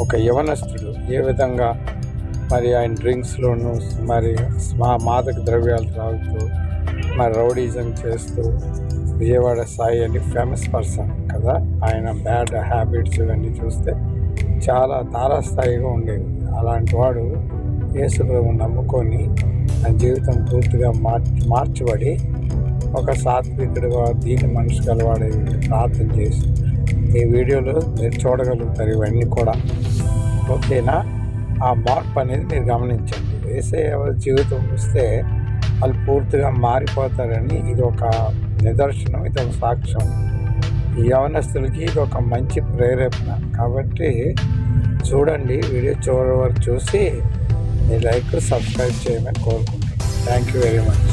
ఒక యవనస్తుడు ఏ విధంగా మరి ఆయన డ్రింక్స్లోను మరి మాదక ద్రవ్యాలు తాగుతూ మరి రౌడీజం చేస్తూ విజయవాడ సాయి అని ఫేమస్ పర్సన్ కదా, ఆయన బ్యాడ్ హ్యాబిట్స్ ఇవన్నీ చూస్తే చాలా తారాస్థాయిగా ఉండేది. అలాంటి వాడు యేసు ప్రభువుని నమ్ముకొని నా జీవితం పూర్తిగా మార్చబడి ఒక సాత్వికుడుగా దీని మనిషి గలవాడే ప్రార్థన చేసి ఈ వీడియోలో మీరు చూడగలుగుతారు ఇవన్నీ కూడా. ఓకేనా? ఆ మార్పు అనేది మీరు గమనించండి. యేసయ్య జీవితం చూస్తే వాళ్ళు పూర్తిగా మారిపోతారని ఇది ఒక నిదర్శనం, ఇది ఒక సాక్ష్యం. ఈ యవనస్తులకి ఇది ఒక మంచి ప్రేరేపణ. కాబట్టి చూడండి, వీడియో చివరి వరకు చూసి మీ లైక్ సబ్స్క్రైబ్ చేయమని కోరుకుంటున్నాను. Thank you very much.